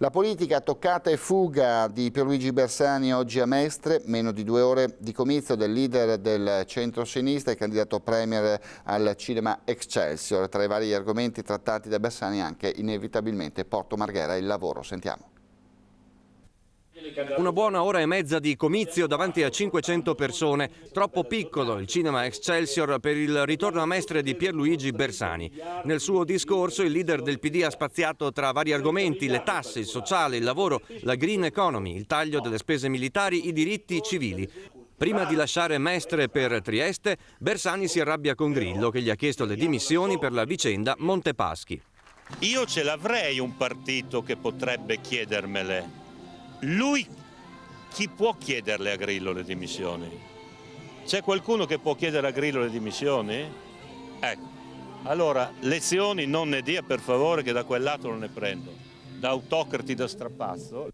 La politica toccata e fuga di Pierluigi Bersani oggi a Mestre, meno di 2 ore di comizio del leader del centro-sinistra e candidato premier al cinema Excelsior. Tra i vari argomenti trattati da Bersani anche inevitabilmente Porto Marghera e il lavoro. Sentiamo. Una buona ora e mezza di comizio davanti a 500 persone. Troppo piccolo il cinema Excelsior per il ritorno a Mestre di Pierluigi Bersani. Nel suo discorso il leader del PD ha spaziato tra vari argomenti: le tasse, il sociale, il lavoro, la green economy, il taglio delle spese militari, i diritti civili. Prima di lasciare Mestre per Trieste, Bersani si arrabbia con Grillo, che gli ha chiesto le dimissioni per la vicenda Montepaschi. Io ce l'avrei un partito che potrebbe chiedermele. Lui, chi può chiederle a Grillo le dimissioni? C'è qualcuno che può chiedere a Grillo le dimissioni? Ecco, allora lezioni non ne dia per favore, che da quel lato non ne prendo, da autocrati da strapazzo.